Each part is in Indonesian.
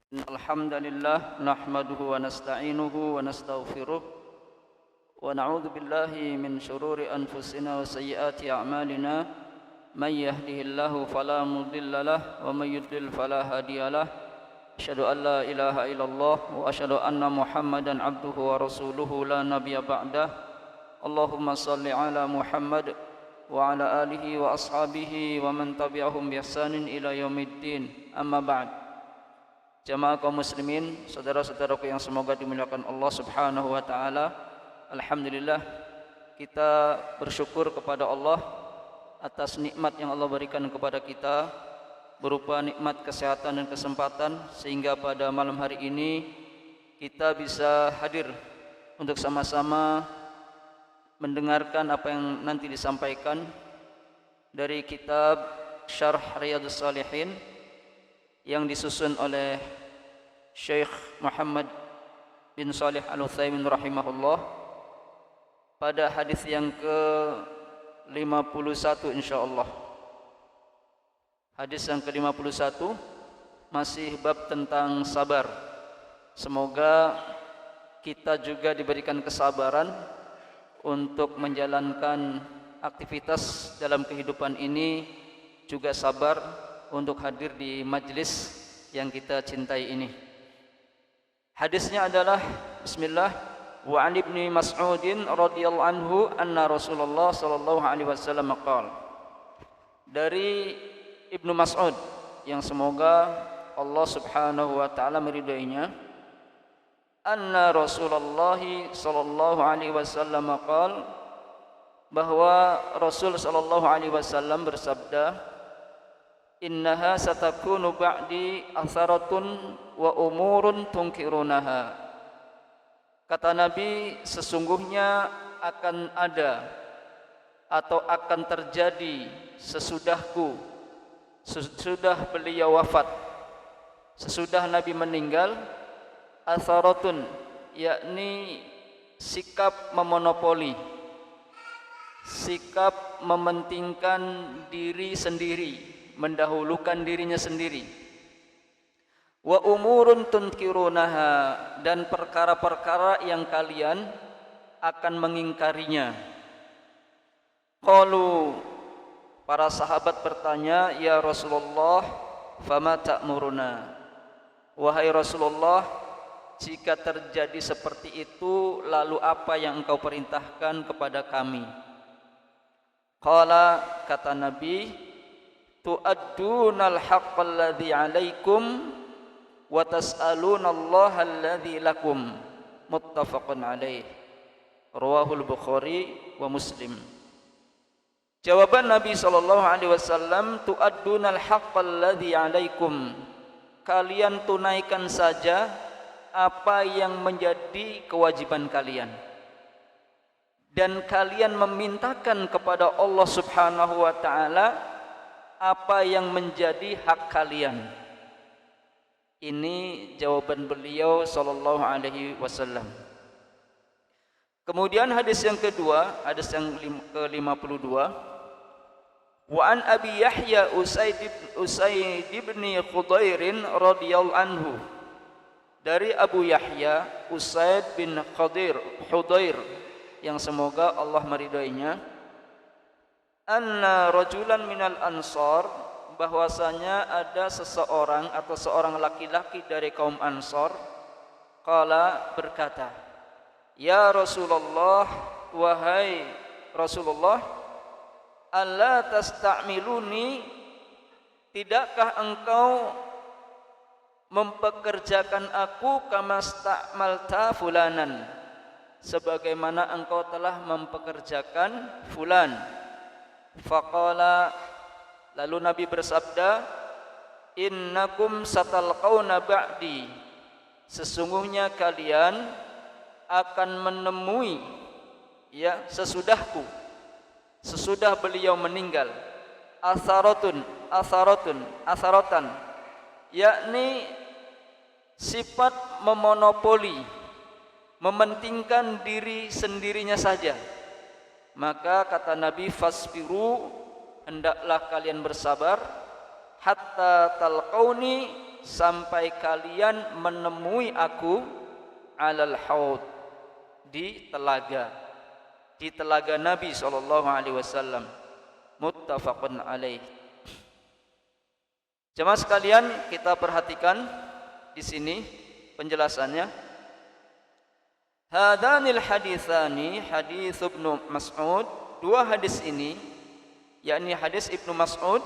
Alhamdulillah nahmaduhu wa nasta'inuhu wa nastaghfiruh wa na'udzu billahi min shururi anfusina wa sayyiati a'malina may yahdihillahu fala mudilla lahu wa may yudlil fala hadiyalah asyhadu an la ilaha illallah wa asyhadu anna muhammadan abduhu wa rasuluhu la nabiyya ba'dah. Allahumma shalli ala Muhammad wa ala alihi wa ashabihi wa man tabi'ahum bi ihsanin ila yaumiddin. Amma ba'd. Jamaah kaum muslimin, saudara-saudaraku yang semoga dimuliakan Allah Subhanahu wa taala. Alhamdulillah kita bersyukur kepada Allah atas nikmat yang Allah berikan kepada kita berupa nikmat kesehatan dan kesempatan sehingga pada malam hari ini kita bisa hadir untuk sama-sama mendengarkan apa yang nanti disampaikan dari kitab Syarh Riyadhus Shalihin yang disusun oleh Syekh Muhammad bin Shalih Al-Utsaimin rahimahullah pada hadis yang ke-51 insyaallah. Hadis yang ke-51 masih bab tentang sabar. Semoga kita juga diberikan kesabaran untuk menjalankan aktivitas dalam kehidupan ini, juga sabar untuk hadir di majlis yang kita cintai ini. Hadisnya adalah bismillah wa an ibni Mas'udin radhiyallahu anhu anna Rasulullah sallallahu alaihi wasallam qala. Dari Ibnu Mas'ud yang semoga Allah Subhanahu wa taala meridainya, anna Rasulullah sallallahu alaihi wasallam qala, bahwa Rasul sallallahu alaihi wasallam bersabda, innaha satakunu ba'di atharatun wa umurun tunkirunaha. Kata Nabi, sesungguhnya akan ada atau akan terjadi sesudahku, sesudah beliau wafat, sesudah Nabi meninggal, atharatun, yakni sikap memonopoli, sikap mementingkan diri sendiri, mendahulukan dirinya sendiri. Wa umurun tunkirunaha, dan perkara-perkara yang kalian akan mengingkarinya. Qalu, para sahabat bertanya, ya Rasulullah, fama ta'muruna? Wahai Rasulullah, jika terjadi seperti itu, lalu apa yang engkau perintahkan kepada kami? Qala, kata Nabi, tu'addunal haqqal ladzi 'alaikum wa tas'alunallaha alladzi lakum. Muttafaqun alaih. Rawahul Bukhari wa Muslim. Jawaban Nabi sallallahu alaihi wasallam, tu'addunal haqqal ladzi 'alaikum. Kalian tunaikan saja apa yang menjadi kewajiban kalian, dan kalian memintakan kepada Allah Subhanahu wa taala apa yang menjadi hak kalian. Ini jawaban beliau sallallahu alaihi wasallam. Kemudian hadis yang kedua, hadis yang ke-52, wa an Abi Yahya Usaid bin Khudair radhiyallahu anhu. Dari Abu Yahya Usaid bin Khudair yang semoga Allah meridainya, anna rajulan minal ansar, bahwasanya ada seseorang atau seorang laki-laki dari kaum Ansar, qala, berkata, ya Rasulullah, wahai Rasulullah, alla tasta'miluni, tidakkah engkau mempekerjakan aku kama sta'malta fulanan, sebagaimana engkau telah mempekerjakan fulan? Faqala, lalu Nabi bersabda, innakum satalqauna ba'di, sesungguhnya kalian akan menemui, ya, sesudahku, sesudah beliau meninggal, atharatan, yakni sifat memonopoli, mementingkan diri sendirinya saja. Maka kata Nabi, fasbiru, hendaklah kalian bersabar, hatta talqauni, sampai kalian menemui aku alal haud, di telaga Nabi sallallahu alaihi wasallam. Muttafaqun alaih. Jemaah sekalian, kita perhatikan di sini penjelasannya. Hadanil haditsani hadits Ibnu Mas'ud, dua hadis ini yakni hadis Ibnu Mas'ud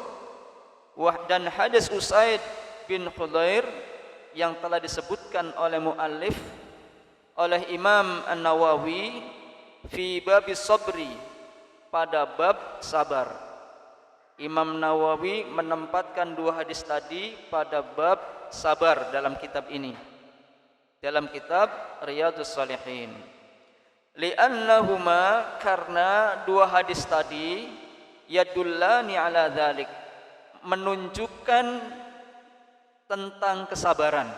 dan hadis Usaid bin Khudair yang telah disebutkan oleh muallif oleh Imam An-Nawawi fi babis sabri, pada bab sabar. Imam Nawawi menempatkan dua hadis tadi pada bab sabar dalam kitab ini, dalam kitab Riyadhus Shalihin. Li'annahuma, karena dua hadis tadi yadullani ala dzalik, menunjukkan tentang kesabaran.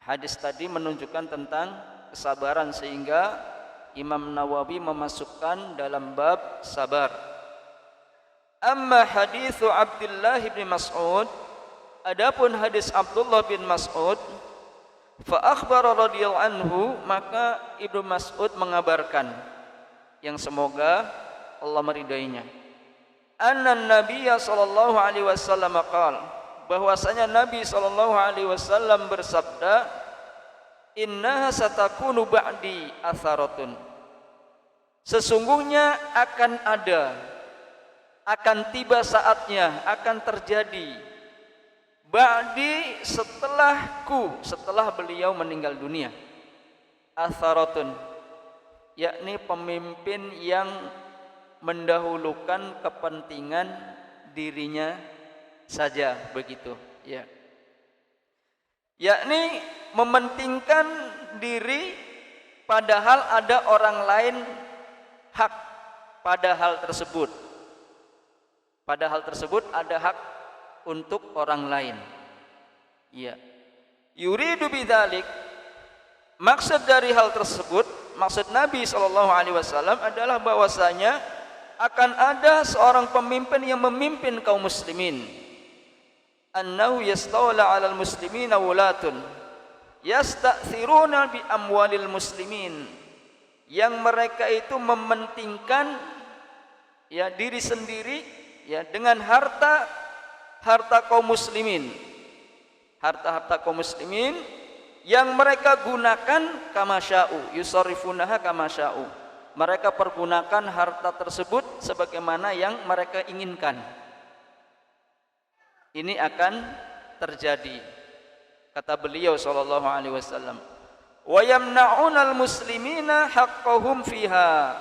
Hadis tadi menunjukkan tentang kesabaran, sehingga Imam Nawawi memasukkan dalam bab sabar. Amma hadithu Abdullah bin Mas'ud, adapun hadis Abdullah bin Mas'ud, fa akhbara radhiyallahu anhu, maka Ibnu Mas'ud mengabarkan, yang semoga Allah meridainya, anna Nabiyya sallallahu alaihi wasallam qala, bahwasanya Nabi sallallahu alaihi wasallam bersabda, innaha satakunu ba'di atharatun, sesungguhnya akan tiba saatnya, akan terjadi ba'di, setelah beliau meninggal dunia, atharatun, yakni pemimpin yang mendahulukan kepentingan dirinya saja, begitu ya, yakni mementingkan diri padahal ada orang lain hak pada hal tersebut, ada hak untuk orang lain ya. Yuridu bidzalik, maksud dari hal tersebut, maksud Nabi SAW adalah bahwasanya akan ada seorang pemimpin yang memimpin kaum muslimin, annahu yastawla 'alal muslimina wulatun yasta'thiruna bi amwalil muslimin, yang mereka itu mementingkan ya diri sendiri ya dengan harta kaum muslimin, harta kaum muslimin yang mereka gunakan kama sya'u, yusarrifunaha kama sya'u, mereka pergunakan harta tersebut sebagaimana yang mereka inginkan. Ini akan terjadi, kata beliau sallallahu alaihi wasallam, wa yamna'unal muslimina haqqahum fiha,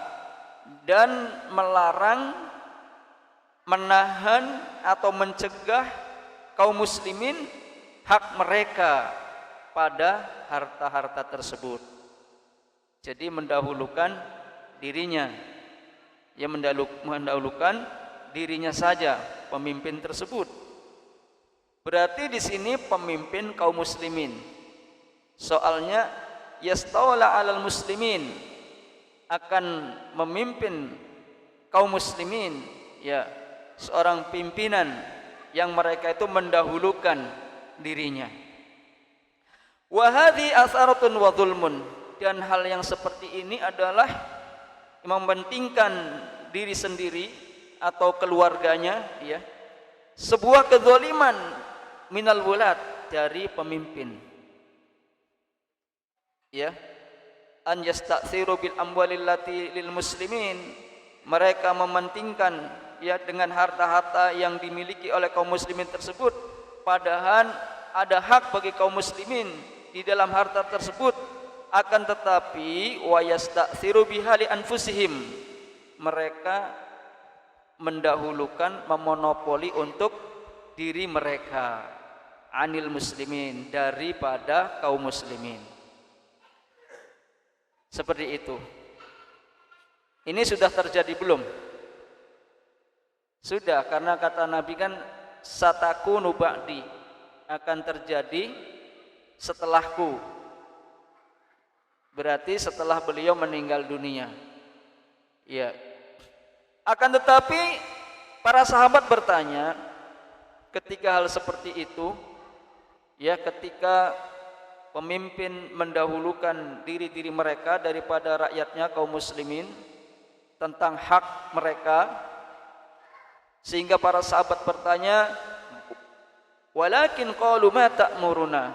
dan melarang, menahan atau mencegah kaum muslimin hak mereka pada harta-harta tersebut. Jadi mendahulukan dirinya, ya mendahulukan dirinya saja pemimpin tersebut. Berarti di sini pemimpin kaum muslimin. Soalnya yastawla 'alal muslimin, akan memimpin kaum muslimin ya, seorang pimpinan yang mereka itu mendahulukan dirinya. Wa hadhi atharatun wa dhulmun, dan hal yang seperti ini adalah mementingkan diri sendiri atau keluarganya ya, sebuah kezaliman minal wulat, dari pemimpin ya, an yastaksiru bil amwalil lati lil muslimin, mereka mementingkan ya dengan harta-harta yang dimiliki oleh kaum muslimin tersebut, padahal ada hak bagi kaum muslimin di dalam harta tersebut, akan tetapi wa yastaksiru biha li anfusihim, mereka mendahulukan, memonopoli untuk diri mereka, anil muslimin, daripada kaum muslimin. Seperti itu. Ini sudah terjadi belum? Sudah, karena kata Nabi kan satakunu ba'di, akan terjadi setelahku. Berarti setelah beliau meninggal dunia. Ya. Akan tetapi para sahabat bertanya ketika hal seperti itu, Ya, ketika pemimpin mendahulukan diri-diri mereka daripada rakyatnya kaum muslimin tentang hak mereka, sehingga para sahabat bertanya, walakin qalu ma ta'muruna,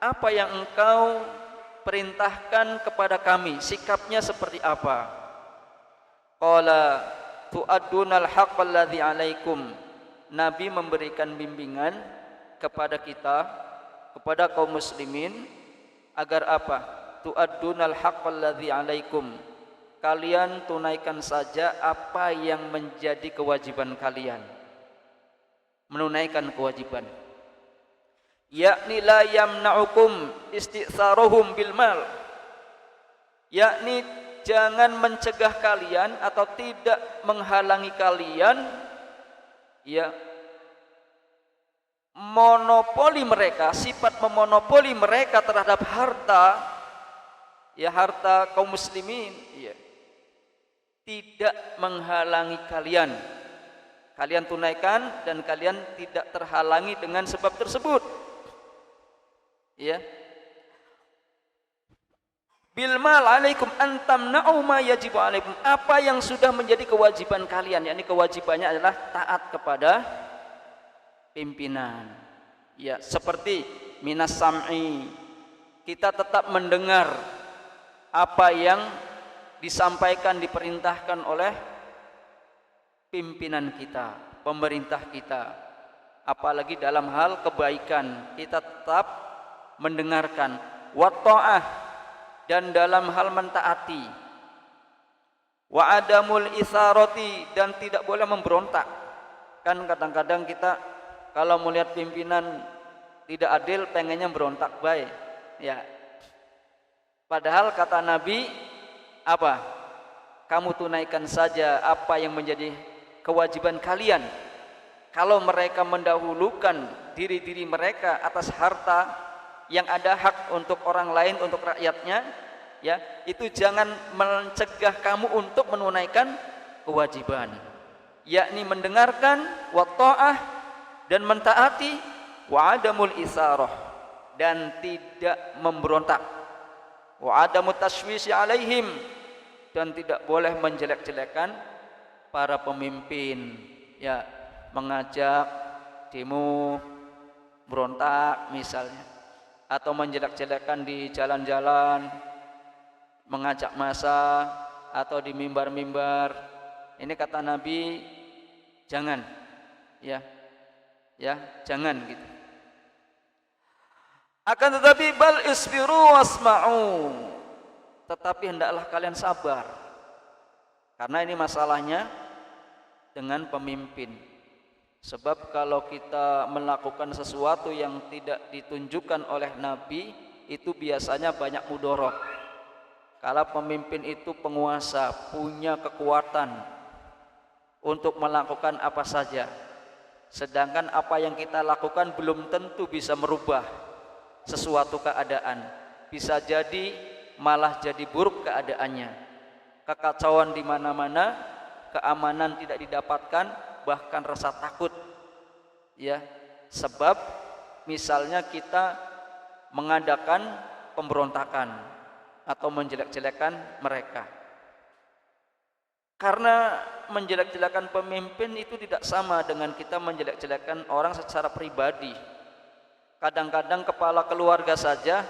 apa yang engkau perintahkan kepada kami, sikapnya seperti apa? Qala tu'addunal haqqal ladzi 'alaikum. Nabi memberikan bimbingan kepada kita, kepada kaum muslimin, agar apa? Tu'addunal haqqal ladzi 'alaikum. Kalian tunaikan saja apa yang menjadi kewajiban kalian. Menunaikan kewajiban. Yakni la yamna'ukum isti'tsaruhum bil mal. Yakni jangan mencegah kalian atau tidak menghalangi kalian, ya, monopoli mereka, sifat memonopoli mereka terhadap harta, ya, harta kaum muslimin, ya, tidak menghalangi kalian. Kalian tunaikan dan kalian tidak terhalangi dengan sebab tersebut, ya. Bil mal alaikum antam na'u ma yajibu alaikum. Apa yang sudah menjadi kewajiban kalian, yakni kewajibannya adalah taat kepada pimpinan. Ya, seperti minas sam'i, kita tetap mendengar apa yang disampaikan, diperintahkan oleh pimpinan kita, pemerintah kita. Apalagi dalam hal kebaikan, kita tetap mendengarkan. Wa ta'ah, dan dalam hal mentaati. Wa adamul isarati, dan tidak boleh memberontak. Kan kadang-kadang kita kalau melihat pimpinan tidak adil pengennya berontak baik, ya. Padahal kata Nabi apa? Kamu tunaikan saja apa yang menjadi kewajiban kalian. Kalau mereka mendahulukan diri-diri mereka atas harta yang ada hak untuk orang lain, untuk rakyatnya, ya, itu jangan mencegah kamu untuk menunaikan kewajiban, yakni mendengarkan, wa ta'ah, dan mentaati, wa adamul isarah, dan tidak memberontak, wa adamut tashwishi alaihim, dan tidak boleh menjelek-jelekan para pemimpin, ya, mengajak demo, berontak misalnya, atau menjelek-jelekan di jalan-jalan, mengajak massa, atau di mimbar-mimbar. Ini kata Nabi, jangan, ya, jangan gitu. Akan tetapi bal isbiru wasma'u, tetapi hendaklah kalian sabar, karena ini masalahnya dengan pemimpin. Sebab kalau kita melakukan sesuatu yang tidak ditunjukkan oleh Nabi, itu biasanya banyak mudorot. Kalau pemimpin itu penguasa, punya kekuatan untuk melakukan apa saja, sedangkan apa yang kita lakukan belum tentu bisa merubah sesuatu keadaan. Bisa jadi malah jadi buruk keadaannya. Kekacauan di mana-mana, keamanan tidak didapatkan, bahkan rasa takut, ya, sebab misalnya kita mengadakan pemberontakan atau menjelek-jelekan mereka. Karena menjelek-jelekan pemimpin itu tidak sama dengan kita menjelek-jelekan orang secara pribadi. Kadang-kadang kepala keluarga saja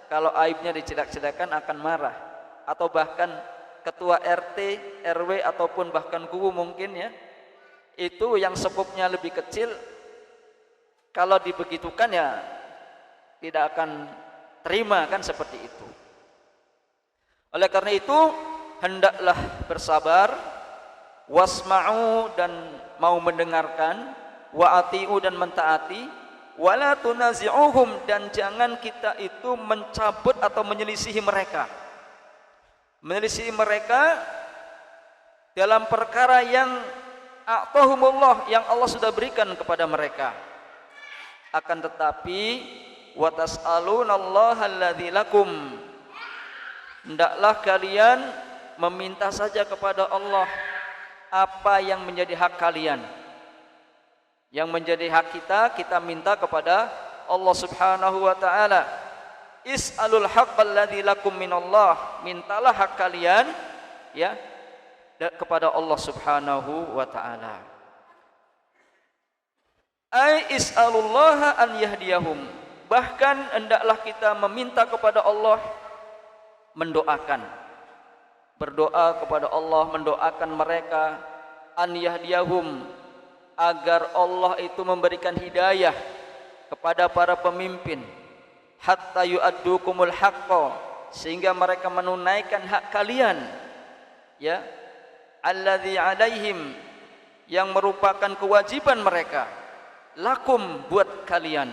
kalau aibnya dijelek-jelekan akan marah, atau bahkan ketua RT, RW, ataupun bahkan guru mungkin, ya, itu yang sepupnya lebih kecil, kalau dibegitukan ya tidak akan terima, kan seperti itu. Oleh karena itu hendaklah bersabar, wasma'u, dan mau mendengarkan, wa'ati'u, dan mentaati, wala tunazi'uhum, dan jangan kita itu mencabut atau menyelisihi mereka. Menyelisihi mereka dalam perkara yang a'tahumullah, yang Allah sudah berikan kepada mereka. Akan tetapi wa tas'alunallaha alladzi lakum, hendaklah kalian meminta saja kepada Allah apa yang menjadi hak kalian. Yang menjadi hak kita, kita minta kepada Allah Subhanahu wa taala, is'alul haqqal ladzi lakum minallah, mintalah hak kalian ya kepada Allah Subhanahu wa taala. Ai is'alullaha an yahdiyahum, bahkan hendaklah kita meminta kepada Allah, mendoakan, berdoa kepada Allah, mendoakan mereka, an yahdiyahum, agar Allah itu memberikan hidayah kepada para pemimpin, hatta yu'addukumul haqqa, sehingga mereka menunaikan hak kalian ya, alladzi alaihim, yang merupakan kewajiban mereka, lakum, buat kalian.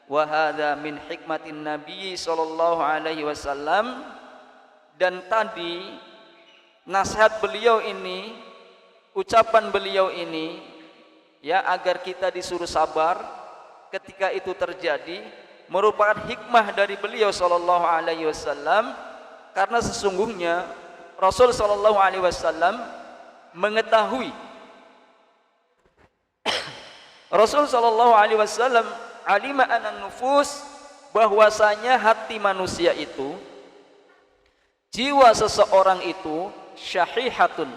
Wa hadza min hikmatin nabi sallallahu alaihi wasallam, dan tadi nasihat beliau ini, ucapan beliau ini ya, agar kita disuruh sabar ketika itu terjadi, merupakan hikmah dari beliau sallallahu alaihi wasallam, karena sesungguhnya Rasul sallallahu alaihi wasallam mengetahui Rasul sallallahu alaihi wasallam alima anan nufus, bahwasanya hati manusia itu, jiwa seseorang itu syahihatun,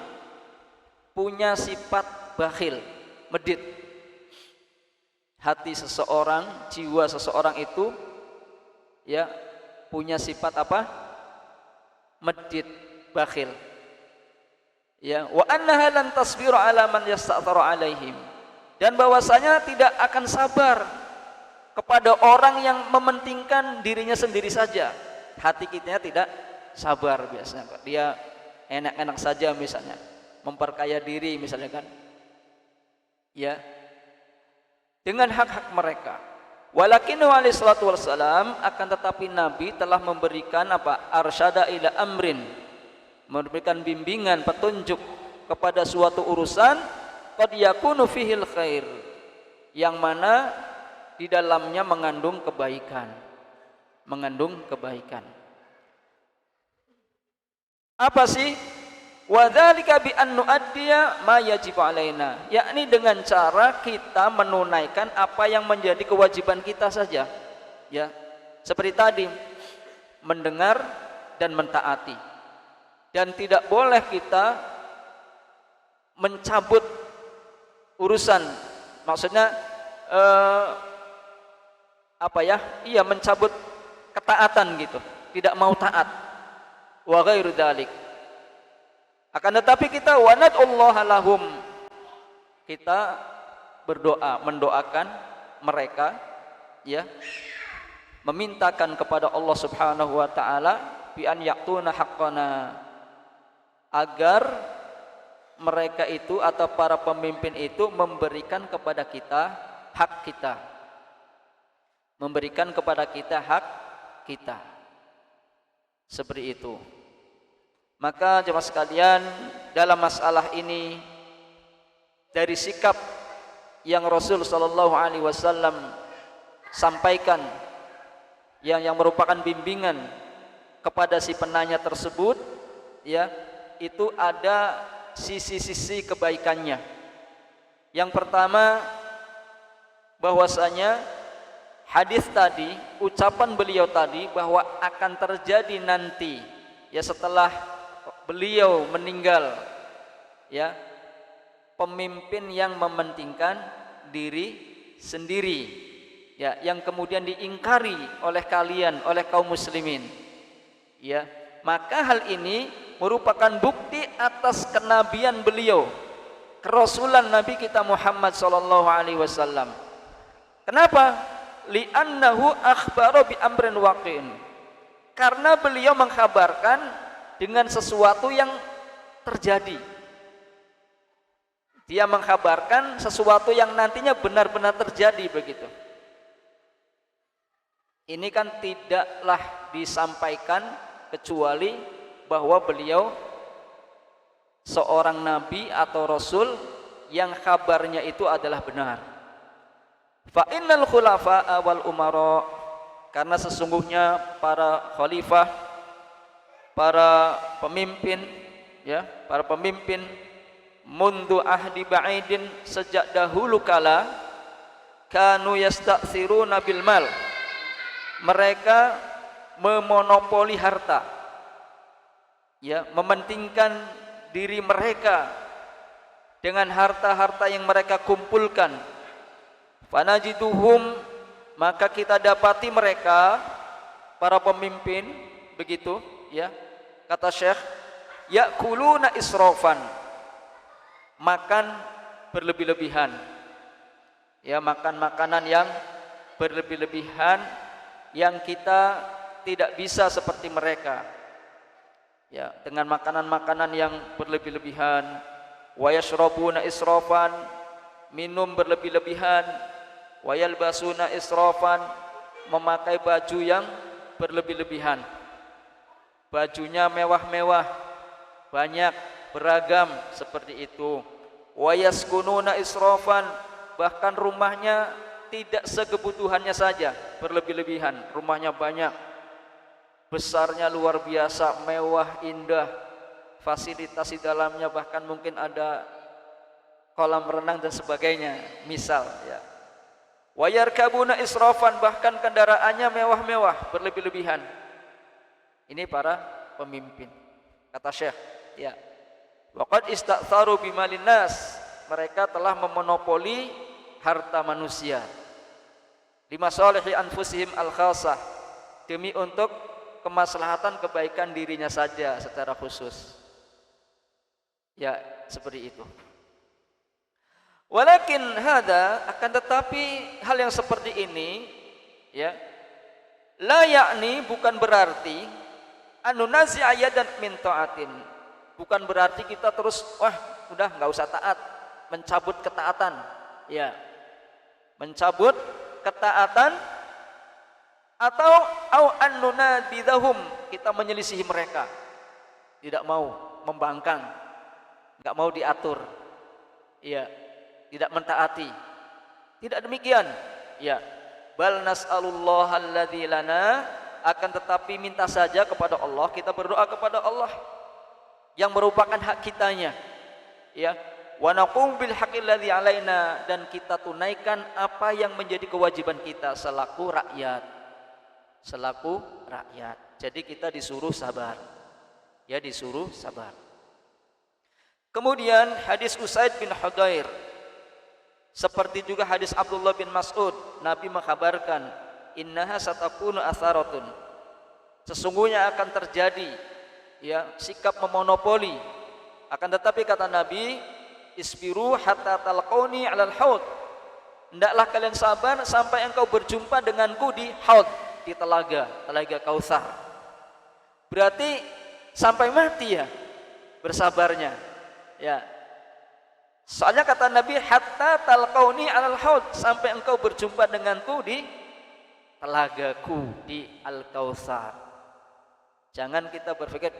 punya sifat bakhil, medit. Hati seseorang, jiwa seseorang itu ya punya sifat apa? Medit, bakhil. Ya, wa annaha lan tasbiru ala man yasta'tharu alaihim, dan bahwasanya tidak akan sabar kepada orang yang mementingkan dirinya sendiri saja. Hati kita tidak sabar biasanya, dia enak-enak saja misalnya, memperkaya diri misalnya kan, ya, dengan hak-hak mereka. Walakinnahu alaihi salatu wassalam, akan tetapi Nabi telah memberikan apa? Arsyada ila amrin, memberikan bimbingan, petunjuk kepada suatu urusan, qad yakunu fihil khair, yang mana di dalamnya mengandung kebaikan, mengandung kebaikan. Apa sih? Wa dzalika bi an nu'addiya ma yajib alaina, yakni dengan cara kita menunaikan apa yang menjadi kewajiban kita saja. Ya, seperti tadi, mendengar dan mentaati. Dan tidak boleh kita mencabut urusan, maksudnya apa ya? Iya, mencabut ketaatan gitu, tidak mau taat. Wa ghairu dzalik. Akan tetapi kita wanad'ullaha lahum, kita berdoa, mendoakan mereka ya, memintakan kepada Allah Subhanahu wa taala bi an yaqtuna haqqana, agar mereka itu atau para pemimpin itu memberikan kepada kita hak kita, memberikan kepada kita hak kita, seperti itu. Maka jemaah sekalian, dalam masalah ini, dari sikap yang Rasul sallallahu alaihi wasallam sampaikan, yang merupakan bimbingan kepada si penanya tersebut, ya, itu ada sisi-sisi kebaikannya. Yang pertama, bahwasanya hadis tadi, ucapan beliau tadi, bahwa akan terjadi nanti ya setelah beliau meninggal ya, pemimpin yang mementingkan diri sendiri ya, yang kemudian diingkari oleh kalian, oleh kaum muslimin ya. Maka hal ini merupakan bukti atas kenabian beliau, kerasulan Nabi kita Muhammad sallallahu alaihi wasallam. Kenapa? Li'annahu akhbara bi amrin waqi'in, karena beliau mengkhabarkan dengan sesuatu yang terjadi. Dia mengkhabarkan sesuatu yang nantinya benar-benar terjadi begitu. Ini kan tidaklah disampaikan kecuali bahwa beliau seorang nabi atau rasul yang kabarnya itu adalah benar. Fa innal khulafa'a wal umara, karena sesungguhnya para khalifah, para pemimpin ya, para pemimpin mundu ahdi ba'idin, sejak dahulu kala, kanu yasta'thiruna bil mal. Mereka memonopoli harta. Ya, mementingkan diri mereka dengan harta-harta yang mereka kumpulkan. Fanajiduhum, maka kita dapati mereka para pemimpin begitu, ya. Kata Syekh, yakuluna israfan, makan berlebih-lebihan. Ya, makan makanan yang berlebih-lebihan yang kita tidak bisa seperti mereka. Ya, dengan makanan-makanan yang berlebih-lebihan. Wa yashrabuna israfan, minum berlebih-lebihan. Wa yalbasuna israfan, memakai baju yang berlebih-lebihan. Bajunya mewah-mewah, banyak, beragam seperti itu. Wa yaskununa israfan, bahkan rumahnya tidak sekebutuhannya saja, berlebih-lebihan. Rumahnya banyak, besarnya luar biasa, mewah, indah, fasilitas di dalamnya bahkan mungkin ada kolam renang dan sebagainya, misal, ya. Wa yarkabuna israfan, bahkan kendaraannya mewah-mewah, berlebih-lebihan. Ini para pemimpin. Kata Syekh, ya. Waqad ista'tharu bimalin nas, mereka telah memonopoli harta manusia. Limasalihi anfusihim al-khasah, demi untuk kemaslahatan kebaikan dirinya saja secara khusus. Ya, seperti itu. Walakin hada, akan tetapi hal yang seperti ini, ya, la yakni, bukan berarti anunazi ayadan min ta'atin, bukan berarti kita terus udah nggak usah taat, mencabut ketaatan, ya, mencabut ketaatan, atau au annunabidahum, kita menyelisihi mereka, tidak mau membangkang, enggak mau diatur, ya, tidak mentaati. Tidak demikian, ya. Bal nas'alullaha alladzi lana, akan tetapi minta saja kepada Allah, kita berdoa kepada Allah yang merupakan hak kitanya, ya. Wa naqum bil haqqil ladzi alaina, dan kita tunaikan apa yang menjadi kewajiban kita selaku rakyat. Selaku rakyat. Jadi kita disuruh sabar. Ya, disuruh sabar. Kemudian hadis Usaid bin Hudair, seperti juga hadis Abdullah bin Mas'ud, Nabi mengkabarkan, innaha satakunu atharatun, sesungguhnya akan terjadi, ya, sikap memonopoli. Akan tetapi kata Nabi, isbiru hatta talqauni 'alal haud, hendaklah kalian sabar sampai engkau berjumpa denganku di haud, di telaga Kautsar. Berarti sampai mati, ya, bersabarnya, ya. Soalnya kata Nabi, hatta talqauni 'alal haud, sampai engkau berjumpa denganku di telagaku di Al-Kautsar. Jangan kita berpikir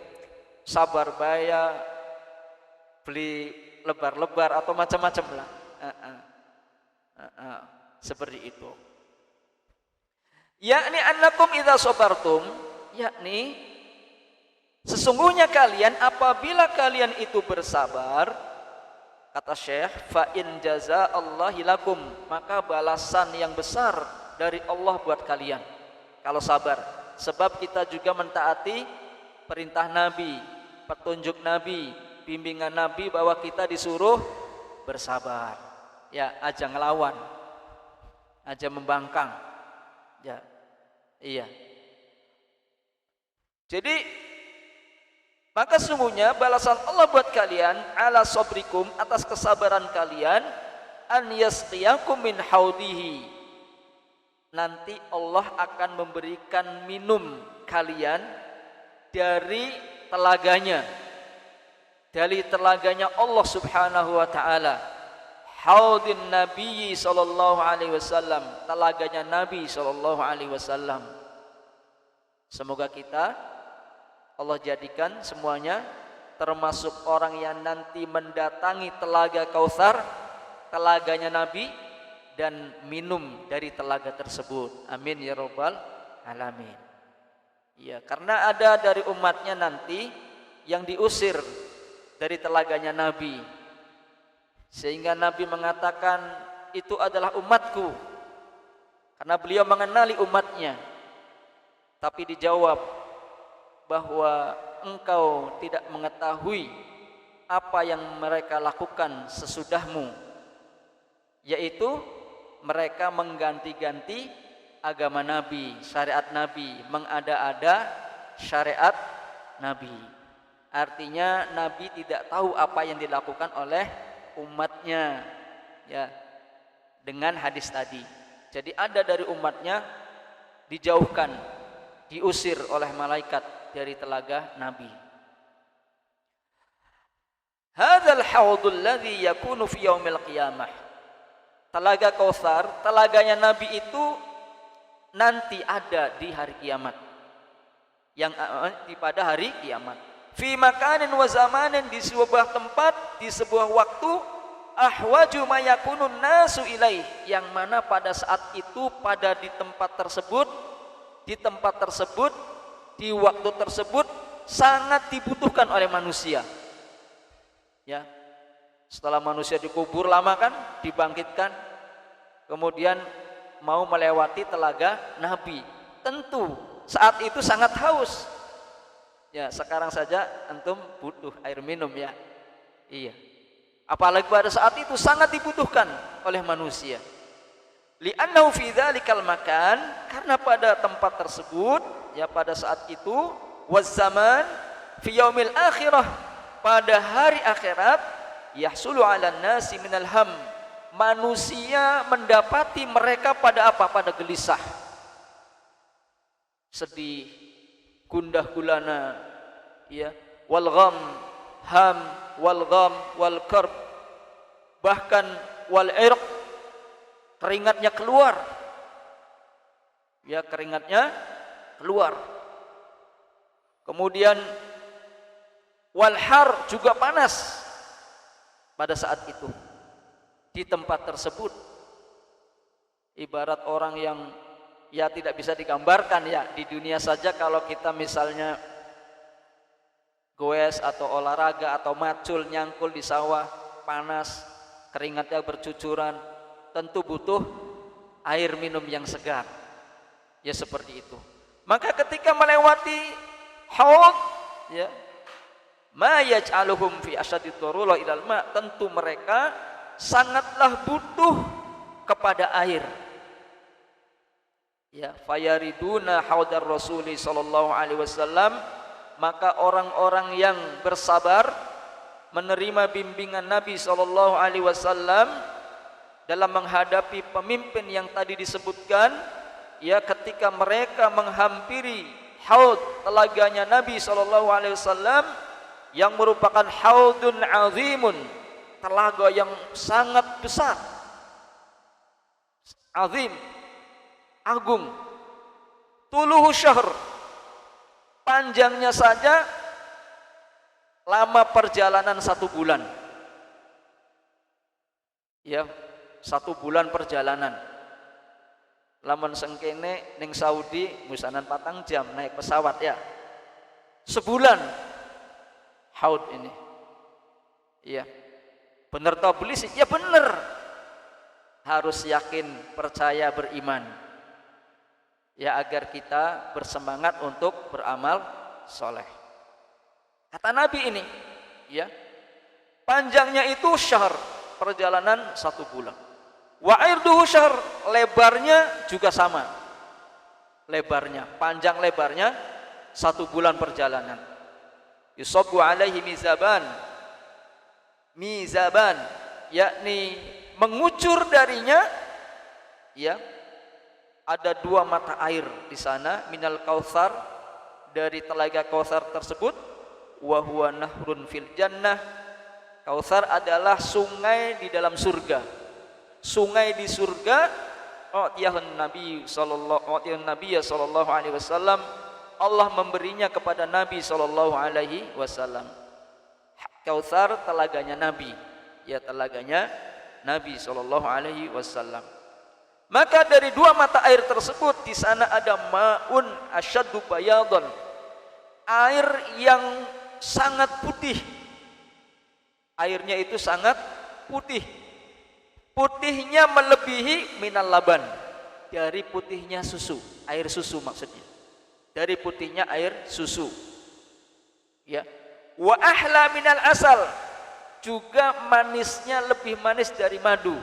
sabar baya, beli lebar-lebar atau macam-macam lah. Seperti itu. Yakni annakum idza sabartum, yakni sesungguhnya kalian apabila kalian itu bersabar, kata Syekh, fa in jazaallahi lakum, maka balasan yang besar dari Allah buat kalian kalau sabar. Sebab kita juga mentaati perintah Nabi, petunjuk Nabi, bimbingan Nabi bahwa kita disuruh bersabar. Ya, aja ngelawan, aja membangkang. Ya. Iya. Jadi maka sesungguhnya balasan Allah buat kalian ala sabrikum, atas kesabaran kalian, an yasqiyakum min haudihi, nanti Allah akan memberikan minum kalian dari telaganya, dari telaganya Allah Subhanahu wa taala. Haudin Nabi sallallahu alaihi wasallam, telaganya Nabi sallallahu alaihi wasallam. Semoga kita Allah jadikan semuanya termasuk orang yang nanti mendatangi telaga Kautsar, telaganya Nabi, dan minum dari telaga tersebut. Amin ya rabbal alamin. Ya, karena ada dari umatnya nanti yang diusir dari telaganya Nabi, sehingga Nabi mengatakan itu adalah umatku karena beliau mengenali umatnya. Tapi dijawab bahwa engkau tidak mengetahui apa yang mereka lakukan sesudahmu, yaitu mereka mengganti-ganti agama Nabi, syariat Nabi, mengada-ada syariat Nabi. Artinya Nabi tidak tahu apa yang dilakukan oleh umatnya, ya, dengan hadis tadi. Jadi ada dari umatnya dijauhkan, diusir oleh malaikat dari telaga Nabi. Hadzal haudul ladzi yakunu fi yaumil qiyamah. Telaga Kautsar, telaganya Nabi itu nanti ada di hari kiamat. Yang pada hari kiamat. Fi makanin wa zamanin, di sebuah tempat, di sebuah waktu, ahwaju ma yakunun nasu ilaih, yang mana pada saat itu, pada di tempat tersebut, di waktu tersebut sangat dibutuhkan oleh manusia. Ya. Setelah manusia dikubur lama kan, dibangkitkan, kemudian mau melewati telaga Nabi. Tentu saat itu sangat haus. Ya, sekarang saja antum butuh air minum, ya. Iya. Apalagi pada saat itu sangat dibutuhkan oleh manusia. Li'annahu fi dzalikal makan, karena pada tempat tersebut, ya, pada saat itu, waz zaman fi yaumil akhirah, pada hari akhirat, yahsulu 'alan nasi minal ham, manusia mendapati mereka pada apa? Pada gelisah, sedih, gundah gulana, ya, wal gham, ham, wal gham, wal karb, bahkan wal irq, keringatnya keluar, ya, keringatnya keluar. Kemudian wal har, juga panas pada saat itu di tempat tersebut. Ibarat orang yang, ya, tidak bisa digambarkan, ya, di dunia saja kalau kita misalnya goes atau olahraga atau macul nyangkul di sawah, panas, keringatnya bercucuran, tentu butuh air minum yang segar, ya, seperti itu. Maka ketika melewati haud, ya, ma yaj'aluhum fi asyadid darurah ilal ma, tentu mereka sangatlah butuh kepada air. Ya, fayariduna haudar Rasuli sallallahu alaihi wasallam, maka orang-orang yang bersabar menerima bimbingan Nabi sallallahu alaihi wasallam dalam menghadapi pemimpin yang tadi disebutkan, ya, ketika mereka menghampiri haud, telaganya Nabi sallallahu alaihi wasallam, yang merupakan haudun azimun, telaga yang sangat besar, azim, agung, tuluhu syahr, panjangnya saja lama perjalanan 1 bulan, ya, 1 bulan perjalanan. Lamun sengkene ning Saudi musanan 4 jam naik pesawat, ya, sebulan haud ini. Iya. Benar tau beli sih? Ya benar. Harus yakin, percaya, beriman. Ya, agar kita bersemangat untuk beramal soleh. Kata Nabi ini, ya, panjangnya itu syahr, perjalanan 1 bulan. Wa irduhu syahr, lebarnya juga sama. Lebarnya, panjang lebarnya 1 bulan perjalanan. Yusabu alaihi mizaban, mizaban, yakni mengucur darinya, ya, ada 2 mata air di sana, minal kautsar, dari telaga Kautsar tersebut, wa huwa nahrun fil jannah, Kautsar adalah sungai di dalam surga. Sungai di surga, atiyahun Nabi sallallahu alaihi wasallam, Allah memberinya kepada Nabi sallallahu alaihi wasallam. Kautsar telaganya Nabi, ya, telaganya Nabi sallallahu alaihi wasallam. Maka dari 2 mata air tersebut di sana ada maun asyaddu bayadun, air yang sangat putih. Airnya itu sangat putih. Putihnya melebihi minal laban, dari putihnya susu, air susu maksudnya. Dari putihnya air susu. Ya. Wa ahla minal asal, juga manisnya lebih manis dari madu.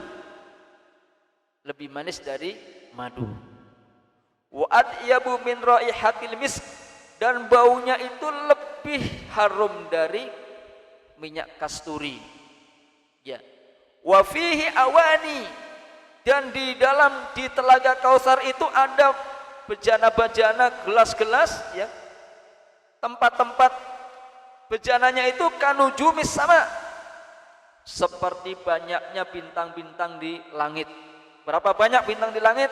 Lebih manis dari madu. Wa adyabu min raihatil misk, dan baunya itu lebih harum dari minyak kasturi. Ya. Wa fihi awani, dan di telaga Kautsar itu ada bejana-bejana, gelas-gelas, ya. Tempat-tempat bejananya itu kanujumis sama, seperti banyaknya bintang-bintang di langit. Berapa banyak bintang di langit?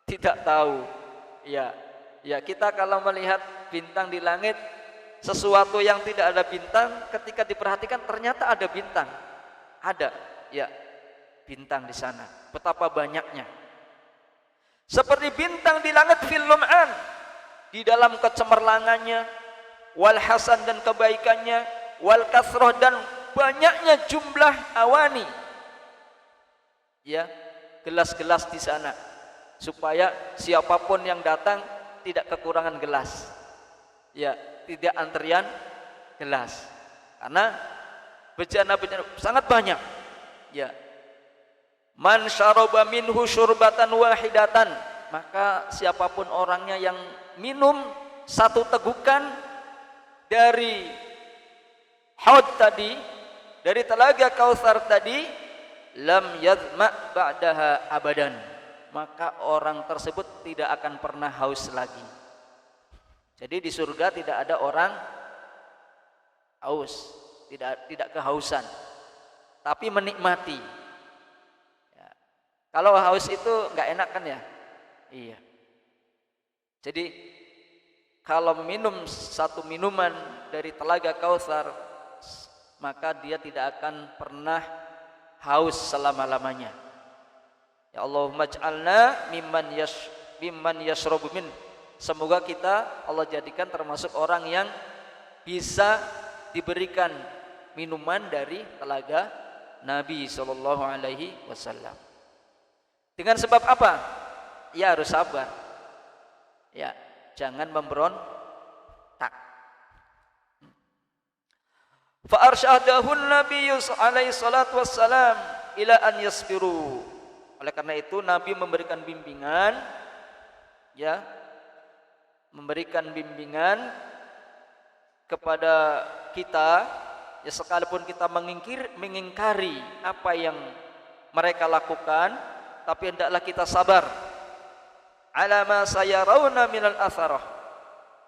Tidak tahu. Ya, kita kalau melihat bintang di langit, sesuatu yang tidak ada bintang, ketika diperhatikan ternyata ada bintang. Ada, ya, bintang di sana. Betapa banyaknya. Seperti bintang di langit fil lum'an, di dalam kecemerlangannya, wal hasan dan kebaikannya, wal kasroh dan banyaknya jumlah awani. Ya, gelas-gelas di sana, supaya siapapun yang datang tidak kekurangan gelas. Ya, tidak antrian gelas. Karena bejana-bejana sangat banyak. Ya. Man syaraba minhu syurbatan wahidatan, maka siapapun orangnya yang minum satu tegukan dari haud tadi, dari telaga Kautsar tadi, lam yadma ba'daha abadan, maka orang tersebut tidak akan pernah haus lagi. Jadi di surga tidak ada orang haus, tidak kehausan, tapi menikmati. Kalau haus itu nggak enak kan ya? Iya. Jadi kalau minum satu minuman dari telaga Kautsar, maka dia tidak akan pernah haus selama-lamanya. Ya Allahumma ij'alna mimman yashrabu min. Semoga kita Allah jadikan termasuk orang yang bisa diberikan minuman dari telaga Nabi sallallahu alaihi wasallam. Dengan sebab apa? Ya harus sabar. Ya, jangan memberontak. Fa arsyadahun Nabi alaihi salatu wassalam ila an yasbiru. Oleh karena itu Nabi memberikan bimbingan, ya, memberikan bimbingan kepada kita, ya, sekalipun kita mengingkari apa yang mereka lakukan, tapi hendaklah kita sabar. Ala ma sayarawna minal atharah,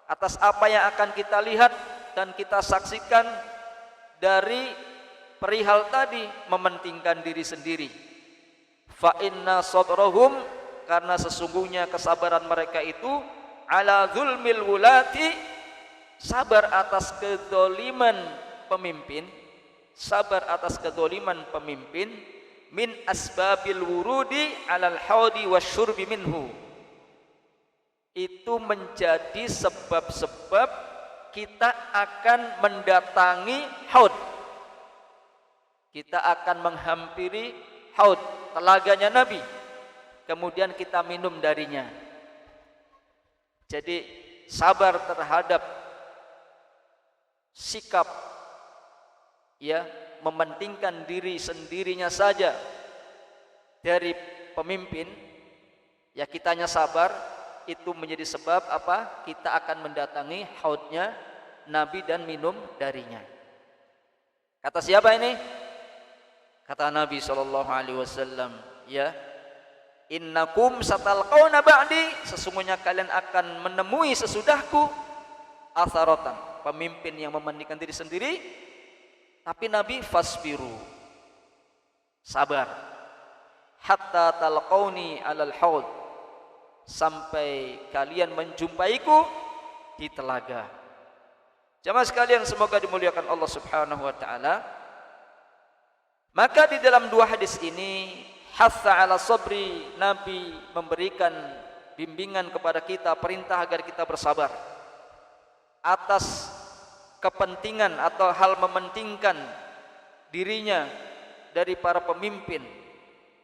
atas apa yang akan kita lihat dan kita saksikan dari perihal tadi, mementingkan diri sendiri. Fa inna sabrahum, karena sesungguhnya kesabaran mereka itu, ala zulmil wulati, sabar atas kedoliman pemimpin, sabar atas kedoliman pemimpin, min asbabil wurudi alal haudi wasyurbi minhu, itu menjadi sebab-sebab kita akan mendatangi haud, kita akan menghampiri haud, telaganya Nabi, kemudian kita minum darinya. Jadi sabar terhadap sikap, ya, mementingkan diri sendirinya saja dari pemimpin, ya, kitanya sabar, itu menjadi sebab apa? Kita akan mendatangi haudnya Nabi dan minum darinya. Kata siapa ini? Kata Nabi SAW, ya, innakum satalqawna ba'di, sesungguhnya kalian akan menemui sesudahku atharatan, pemimpin yang mementingkan diri sendiri. Tapi Nabi fasbiru, sabar, hatta talqauni alal haud, sampai kalian menjumpaiku di telaga. Jamaah sekalian, semoga dimuliakan Allah Subhanahu wa taala. Maka di dalam dua hadis ini, hatha ala sabri, Nabi memberikan bimbingan kepada kita, perintah agar kita bersabar atas kepentingan atau hal mementingkan dirinya dari para pemimpin,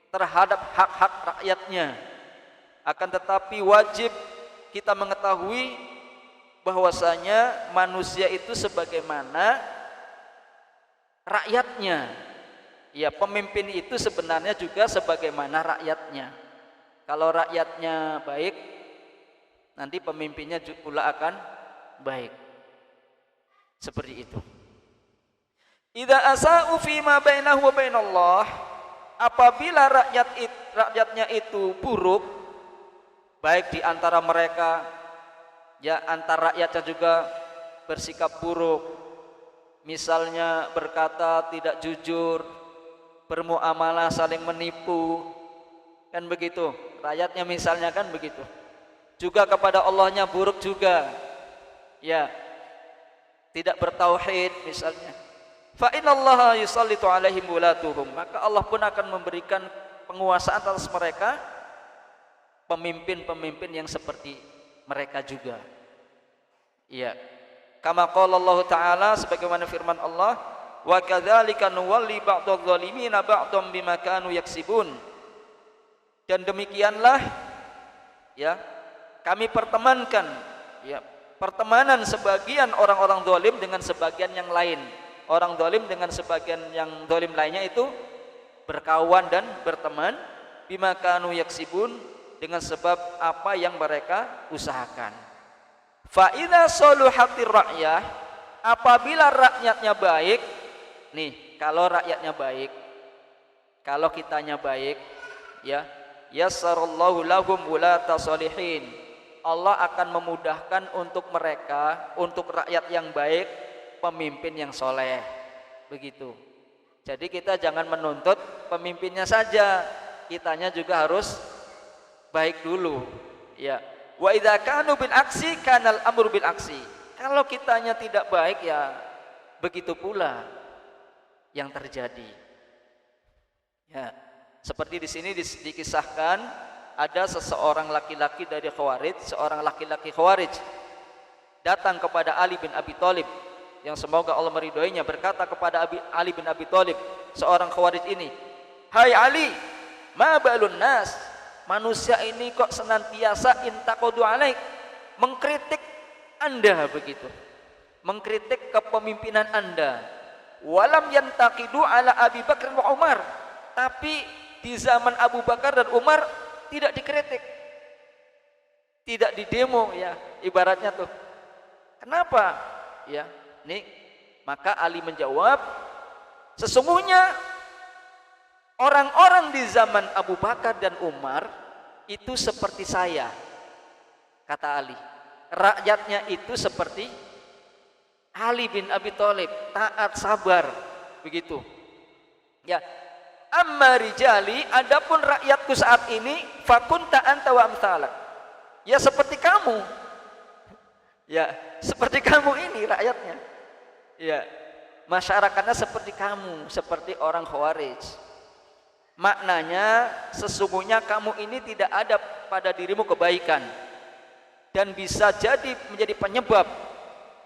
terhadap hak-hak rakyatnya. Akan tetapi wajib kita mengetahui bahwasanya manusia itu sebagaimana rakyatnya. Ya, pemimpin itu sebenarnya juga sebagaimana rakyatnya. Kalau rakyatnya baik, nanti pemimpinnya pula akan baik. Seperti itu. Idza asa'u fi ma bainahu wa bainallah, apabila rakyatnya itu buruk, baik di antara mereka, ya antar rakyatnya juga bersikap buruk, misalnya berkata tidak jujur, bermuamalah saling menipu, kan begitu. Rakyatnya misalnya kan begitu. Juga kepada Allahnya buruk juga, ya tidak bertauhid misalnya. Fa innallaha yusallitu alaihim wulatuhum, maka Allah pun akan memberikan penguasaan atas mereka pemimpin-pemimpin yang seperti mereka juga. Iya. Kama qala Allah Ta'ala, sebagaimana firman Allah, wa kadzalika nuwalli ba'dadh dhalimina ba'dhum bima kanu yaksibun. Dan demikianlah ya, kami pertemankan ya, pertemanan sebagian orang-orang zalim dengan sebagian yang lain. Orang zalim dengan sebagian yang zalim lainnya itu berkawan dan berteman bima kanu yaksibun, dengan sebab apa yang mereka usahakan. Fa idza saluhatir rakyah, apabila rakyatnya baik, nih kalau rakyatnya baik, kalau kitanya baik, ya yassarallahu lahum wulata sholihin, Allah akan memudahkan untuk mereka, untuk rakyat yang baik, pemimpin yang soleh. Begitu. Jadi kita jangan menuntut pemimpinnya saja, kitanya juga harus baik dulu. Ya. Wa idza kanu bil aksi kanal amru bil aksi. Kalau kitanya tidak baik, ya begitu pula yang terjadi. Ya. Seperti di sini dikisahkan ada seseorang laki-laki dari Khawarij, seorang laki-laki Khawarij datang kepada Ali bin Abi Thalib, yang semoga Allah meridhoinya, berkata kepada Ali bin Abi Thalib, seorang Khawarij ini, "Hai Ali, ma balun nas, manusia ini kok senantiasa intaqadu alaik, mengkritik Anda begitu, mengkritik kepemimpinan Anda. Walam yantaqidu ala Abi Bakar wa Umar, tapi di zaman Abu Bakar dan Umar tidak dikritik, tidak didemo, ya ibaratnya tuh. Kenapa? Ya, nih maka Ali menjawab, sesungguhnya orang-orang di zaman Abu Bakar dan Umar itu seperti saya, kata Ali. Rakyatnya itu seperti Ali bin Abi Thalib, taat, sabar, begitu. Ya, amma rijali, adapun rakyatku saat ini, fakunta anta wa amsalak, ya seperti kamu, ya seperti kamu ini rakyatnya, ya masyarakatnya seperti kamu, seperti orang Khawarij. Maknanya sesungguhnya kamu ini tidak ada pada dirimu kebaikan dan bisa jadi menjadi penyebab,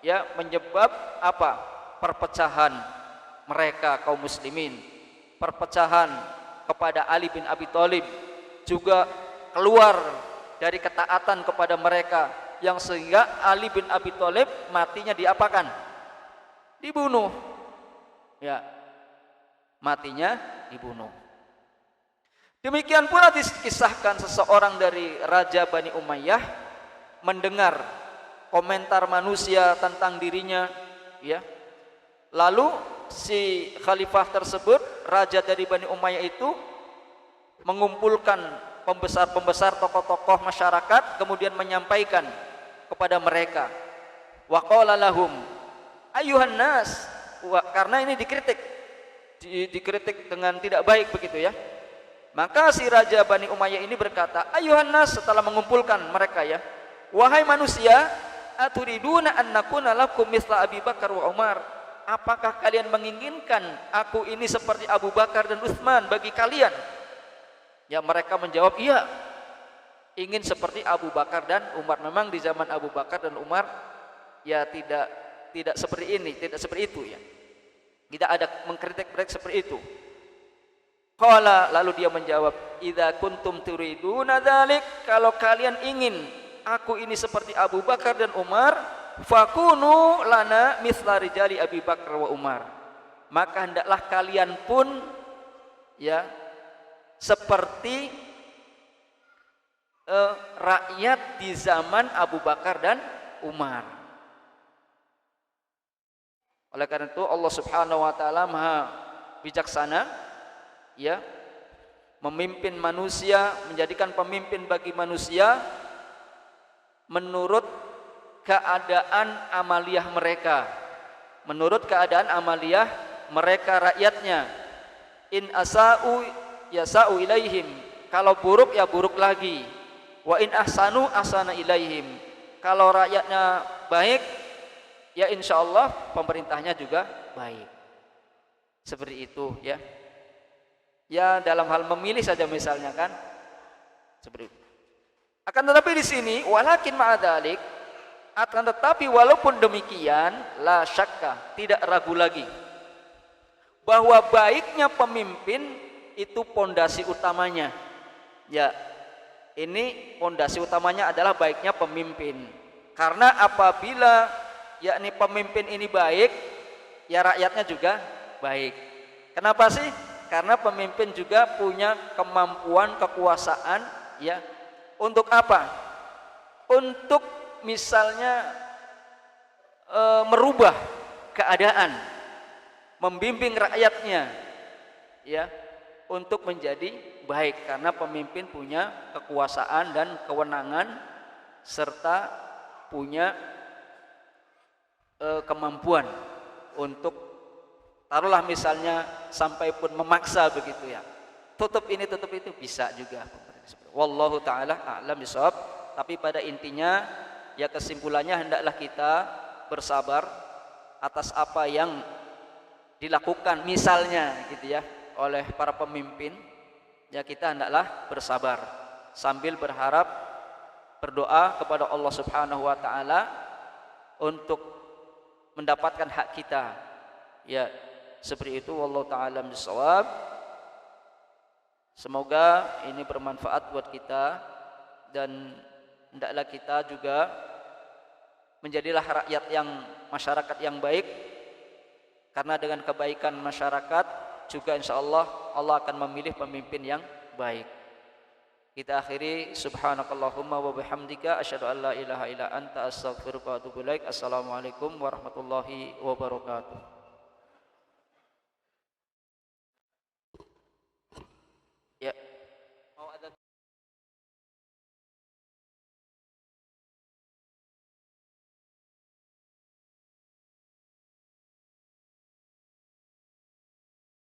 ya menyebab apa? Perpecahan mereka kaum muslimin, perpecahan kepada Ali bin Abi Thalib, juga keluar dari ketaatan kepada mereka, yang sehingga Ali bin Abi Thalib matinya diapakan? Dibunuh. Ya, matinya dibunuh. Demikian pula dikisahkan seseorang dari Raja Bani Umayyah mendengar komentar manusia tentang dirinya, ya. Lalu si khalifah tersebut, raja dari Bani Umayyah itu mengumpulkan pembesar-pembesar tokoh-tokoh masyarakat, kemudian menyampaikan kepada mereka, wa qala lahum ayuhan nas, karena ini dikritik dengan tidak baik begitu ya. Maka si raja Bani Umayyah ini berkata, ayuhan nas, setelah mengumpulkan mereka, ya, wahai manusia, aturiduna an nakuna lakum mithla Abi Bakar wa Umar, apakah kalian menginginkan aku ini seperti Abu Bakar dan Utsman bagi kalian? Ya, mereka menjawab, iya, ingin seperti Abu Bakar dan Umar. Memang di zaman Abu Bakar dan Umar ya tidak seperti ini, tidak seperti itu, ya. Tidak ada mengkritik mereka seperti itu. Qala, lalu dia menjawab, idza kuntum turiduna dzalik, kalau kalian ingin aku ini seperti Abu Bakar dan Umar, fakunu lana mithla rijali Abi Bakar wa Umar, maka hendaklah kalian pun ya seperti rakyat di zaman Abu Bakar dan Umar. Oleh karena itu Allah Subhanahu wa taala Maha bijaksana, ya, memimpin manusia, menjadikan pemimpin bagi manusia menurut keadaan amaliyah mereka, menurut keadaan amaliyah mereka rakyatnya. In asa'u yasa'u ilaihim, kalau buruk ya buruk lagi. Wa in ahsanu ahsana ilaihim, kalau rakyatnya baik ya insyaallah pemerintahnya juga baik. Seperti itu ya. Ya dalam hal memilih saja misalnya kan seperti itu. Akan tetapi di sini walakin ma'adzalik, akan tetapi walaupun demikian la syakka, tidak ragu lagi bahwa baiknya pemimpin itu pondasi utamanya. Ya, ini pondasi utamanya adalah baiknya pemimpin. Karena apabila yakni pemimpin ini baik, ya rakyatnya juga baik. Kenapa sih? Karena pemimpin juga punya kemampuan, kekuasaan, ya. Untuk apa? Untuk misalnya merubah keadaan, membimbing rakyatnya, ya, untuk menjadi baik. Karena pemimpin punya kekuasaan dan kewenangan serta punya kemampuan untuk, taruhlah misalnya sampai pun memaksa begitu ya, tutup ini tutup itu, bisa juga. Wallahu taala a'lam bishawab. Tapi pada intinya ya kesimpulannya hendaklah kita bersabar atas apa yang dilakukan misalnya gitu ya oleh para pemimpin. Ya kita hendaklah bersabar sambil berharap, berdoa kepada Allah Subhanahu wa taala untuk mendapatkan hak kita. Ya, seperti itu. Wallahu taala bishawab. Semoga ini bermanfaat buat kita dan hendaklah kita juga menjadilah rakyat yang, masyarakat yang baik, karena dengan kebaikan masyarakat juga insyaallah Allah akan memilih pemimpin yang baik. Kita akhiri subhanakallahumma wa bihamdika asyhadu an la ilaha illa anta astaghfiruka wa atubu ilaik. Assalamualaikum warahmatullahi wabarakatuh.